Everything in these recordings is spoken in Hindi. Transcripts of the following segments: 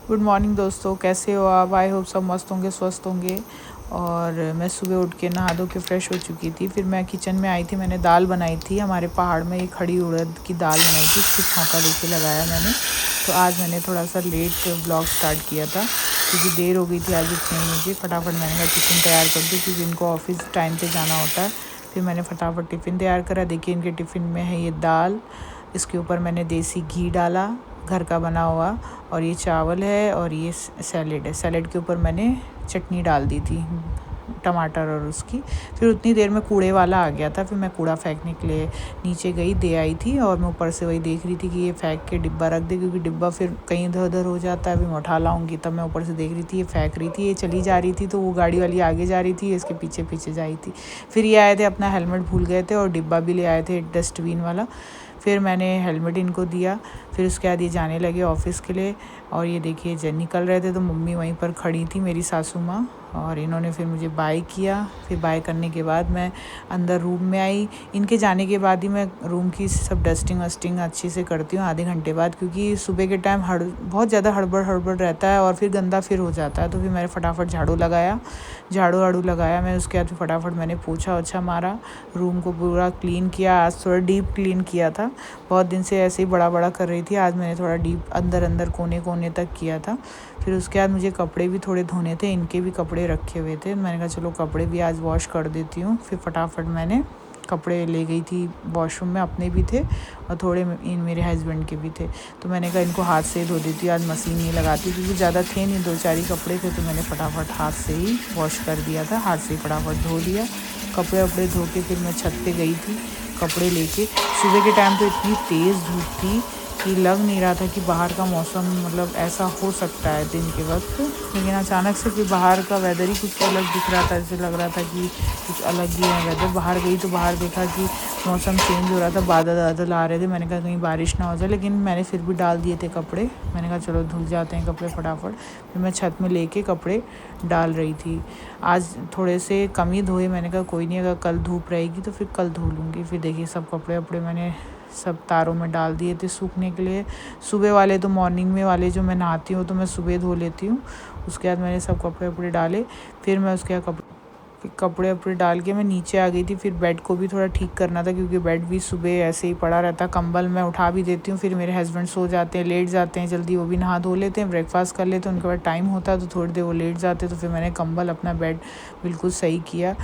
गुड मॉर्निंग दोस्तों, कैसे हो आप? आई होप सब मस्त होंगे, स्वस्थ होंगे। और मैं सुबह उठ के नहा धो के फ्रेश हो चुकी थी। फिर मैं किचन में आई थी, मैंने दाल बनाई थी। हमारे पहाड़ में एक खड़ी उड़द की दाल बनाई थी, उसको छौंका देके लगाया मैंने। तो आज मैंने थोड़ा सा लेट ब्लॉग स्टार्ट किया था क्योंकि देर हो गई थी आज उठने में मुझे। फटाफट मैंने कहा टिफ़िन तैयार कर दूँ क्योंकि इनको ऑफिस टाइम पे जाना होता है। फिर मैंने फटाफट टिफ़िन तैयार करा। देखिए इनके टिफ़िन में है ये दाल, इसके ऊपर मैंने देसी घी डाला घर का बना हुआ, और ये चावल है और ये सैलेड है। सैलेड के ऊपर मैंने चटनी डाल दी थी, टमाटर और उसकी। फिर उतनी देर में कूड़े वाला आ गया था। फिर मैं कूड़ा फेंकने के लिए नीचे गई, दे आई थी। और मैं ऊपर से वही देख रही थी कि ये फेंक के डिब्बा रख दे, क्योंकि डिब्बा फिर कहीं इधर उधर हो जाता है। फिर मैं उठा लाऊंगी। तब मैं ऊपर से देख रही थी ये फेंक रही थी, ये चली जा रही थी, तो वो गाड़ी वाली आगे जा रही थी, इसके पीछे पीछे जा रही थी। फिर ये आए थे, अपना हेलमेट भूल गए थे और डिब्बा भी ले आए थे डस्टबिन वाला। फिर मैंने हेलमेट इनको दिया। फिर उसके बाद ये जाने लगे ऑफ़िस के लिए। और ये देखिए जब निकल रहे थे तो मम्मी वहीं पर खड़ी थी, मेरी सासू माँ। और इन्होंने फिर मुझे बाय किया। फिर बाय करने के बाद मैं अंदर रूम में आई। इनके जाने के बाद ही मैं रूम की सब डस्टिंग वस्टिंग अच्छे से करती हूँ, आधे घंटे बाद, क्योंकि सुबह के टाइम बहुत ज़्यादा हड़बड़ हड़बड़ रहता है और फिर गंदा फिर हो जाता है। तो फिर मैंने फटाफट झाड़ू वाड़ू लगाया। मैं उसके बाद फटाफट मैंने पोछा ओछा मारा, रूम को पूरा क्लीन किया। आज थोड़ा डीप क्लीन किया था, बहुत दिन से ऐसे ही बड़ा बड़ा कर रही थी। आज मैंने थोड़ा डीप अंदर अंदर कोने कोने तक किया था। फिर उसके बाद मुझे कपड़े भी थोड़े धोने थे, इनके भी कपड़े रखे हुए थे। मैंने कहा चलो कपड़े भी आज वॉश कर देती हूँ। फिर फटाफट मैंने कपड़े ले गई थी वॉशरूम में, अपने भी थे और थोड़े इन मेरे हस्बैंड के भी थे। तो मैंने कहा इनको हाथ से ही धो देती हूँ, आज मशीन नहीं लगाती, क्योंकि ज़्यादा थे नहीं, 2-4 ही कपड़े थे। तो मैंने फटाफट हाथ से ही वॉश कर दिया था, हाथ से ही फटाफट धो दिया। कपड़े वपड़े धो के फिर मैं छत पे गई थी कपड़े लेके। सुबह के टाइम तो इतनी तेज़ धूप थी कि लग नहीं रहा था कि बाहर का मौसम मतलब ऐसा हो सकता है दिन के वक्त। लेकिन अचानक से फिर बाहर का वेदर ही कुछ अलग दिख रहा था, ऐसे लग रहा था कि कुछ अलग ही है वेदर। बाहर गई तो बाहर देखा कि मौसम चेंज हो रहा था, बादल बादल आ रहे थे। मैंने कहा कहीं बारिश ना हो जाए, लेकिन मैंने फिर भी डाल दिए थे कपड़े। मैंने कहा चलो धुल जाते हैं कपड़े फटाफट। फिर मैं छत में लेके कपड़े डाल रही थी। आज थोड़े से कम ही धोए। मैंने कहा कोई नहीं, अगर कल धूप रहेगी तो फिर कल धो लूँगी। फिर देखिए सब कपड़े वपड़े मैंने सब तारों में डाल दिए थे सूखने के लिए। सुबह वाले तो मॉर्निंग में वाले जो मैं नहाती हूँ तो मैं सुबह धो लेती हूँ। उसके बाद मैंने सब कपड़े वपड़े डाले। फिर मैं उसके बाद कपड़े वपड़े डाल के मैं नीचे आ गई थी। फिर बेड को भी थोड़ा ठीक करना था, क्योंकि बेड भी सुबह ऐसे ही पड़ा रहता। कंबल मैं उठा भी देती हूँ, फिर मेरे हस्बैंड सो जाते हैं, लेट जाते हैं जल्दी, वो भी नहा धो लेते हैं, ब्रेकफास्ट कर लेते हैं, उनके बाद टाइम होता है तो थोड़ी देर वो लेट जाते। तो फिर मैंने कंबल अपना बेड बिल्कुल सही किया,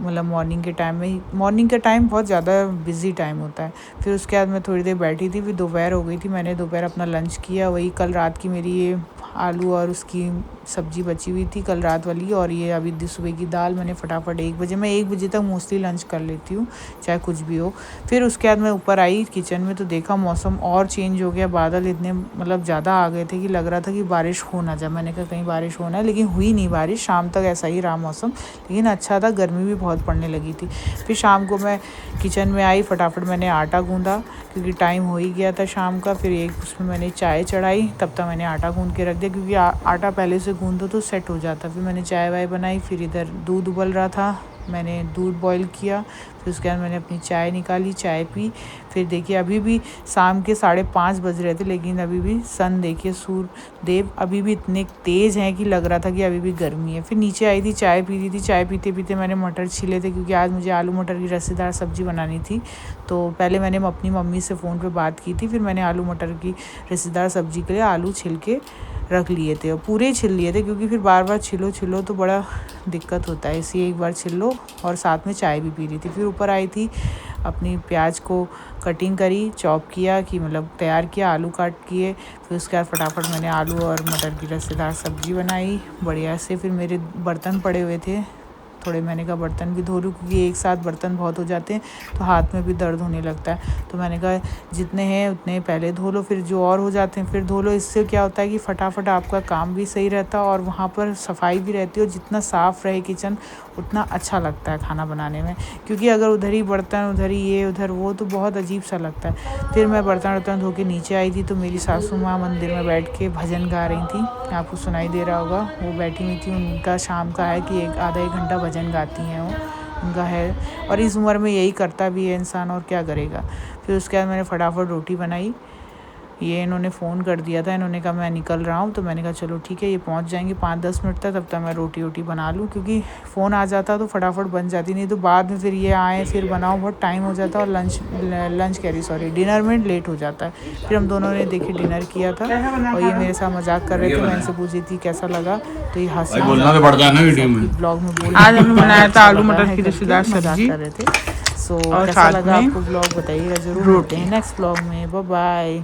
मतलब मॉर्निंग के टाइम में ही। मॉर्निंग का टाइम बहुत ज़्यादा बिजी टाइम होता है। फिर उसके बाद मैं थोड़ी देर बैठी थी। फिर दोपहर हो गई थी, मैंने दोपहर अपना लंच किया। वही कल रात की मेरी ये आलू और उसकी सब्ज़ी बची हुई थी कल रात वाली, और ये अभी सुबह की दाल मैंने फटाफट 1 बजे, मैं 1 बजे तक मोस्टली लंच कर लेती हूँ चाहे कुछ भी हो। फिर उसके बाद मैं ऊपर आई किचन में तो देखा मौसम और चेंज हो गया। बादल इतने मतलब ज़्यादा आ गए थे कि लग रहा था कि बारिश हो ना जाए। मैंने कहा कहीं बारिश होना है, लेकिन हुई नहीं बारिश। शाम तक ऐसा ही रहा मौसम, लेकिन अच्छा था, गर्मी भी बहुत पड़ने लगी थी। फिर शाम को मैं किचन में आई, फटाफट मैंने आटा गूँधा क्योंकि टाइम हो ही गया था शाम का। फिर एक उसमें मैंने चाय चढ़ाई, तब तक मैंने आटा गूँध के रख दिया, क्योंकि आटा पहले से गूँध दो तो सेट हो जाता। फिर मैंने चाय वाय बनाई। फिर इधर दूध उबल रहा था, मैंने दूध बॉईल किया। फिर उसके बाद मैंने अपनी चाय निकाली, चाय पी। फिर देखिए अभी भी शाम के 5:30 बज रहे थे, लेकिन अभी भी सन देखिए सूर्य देव अभी भी इतने तेज़ हैं कि लग रहा था कि अभी भी गर्मी है। फिर नीचे आई थी, चाय पी रही थी। चाय पीते पीते मैंने मटर छीले थे, क्योंकि आज मुझे आलू मटर की रसेदार सब्ज़ी बनानी थी। तो पहले मैंने अपनी मम्मी से फ़ोन पे बात की थी, फिर मैंने आलू मटर की रसेदार सब्ज़ी के लिए आलू छिल के रख लिए थे, और पूरे छिल लिए थे, क्योंकि फिर बार बार छिलो तो बड़ा दिक्कत होता है, इसलिए एक बार छिल लो। और साथ में चाय भी पी रही थी। फिर ऊपर आई थी, अपनी प्याज को कटिंग करी, चॉप किया कि मतलब तैयार किया, आलू काट किए। फिर उसके बाद फटाफट मैंने आलू और मटर की रसेदार सब्ज़ी बनाई बढ़िया से। फिर मेरे बर्तन पड़े हुए थे थोड़े, मैंने कहा बर्तन भी धो लूँ, क्योंकि एक साथ बर्तन बहुत हो जाते हैं तो हाथ में भी दर्द होने लगता है। तो मैंने कहा जितने हैं उतने पहले धो लो, फिर जो और हो जाते हैं फिर धो लो। इससे क्या होता है कि फटाफट आपका काम भी सही रहता है और वहाँ पर सफाई भी रहती है। और जितना साफ़ रहे किचन उतना अच्छा लगता है खाना बनाने में, क्योंकि अगर उधर ही बर्तन, उधर ही ये उधर वो, तो बहुत अजीब सा लगता है। फिर मैं बर्तन धो के नीचे आई थी, तो मेरी सासू माँ मंदिर में बैठ के भजन गा रही थी, आपको सुनाई दे रहा होगा। वो बैठी हुई थी, उनका शाम का है कि आधा एक घंटा भजन गाती हैं वो, उनका है। और इस उम्र में यही करता भी है इंसान, और क्या करेगा। फिर उसके बाद मैंने फटाफट रोटी बनाई, ये इन्होंने फ़ोन कर दिया था, इन्होंने कहा मैं निकल रहा हूँ, तो मैंने कहा चलो ठीक है, ये पहुँच जाएंगे 5-10 मिनट तक, तब तक मैं रोटी वोटी बना लूँ, क्योंकि फ़ोन आ जाता तो फटाफट बन जाती, नहीं तो बाद में फिर ये आए फिर बनाओ, बहुत टाइम हो जाता और डिनर में लेट हो जाता है। फिर हम दोनों ने देखिए डिनर किया था और ये मेरे साथ मजाक कर रहे थे, मैं इनसे पूछी थी कैसा लगा, तो ये हंसी ब्लॉग में बोल आज हमने बनाया था आलू मटर की रसीदार सब्जी कर रहे थे। सो और कैसा साथ लगा में आपको ब्लॉग बताइएगा जरूर। मिलते हैं नेक्स्ट ब्लॉग में, बाय बाय।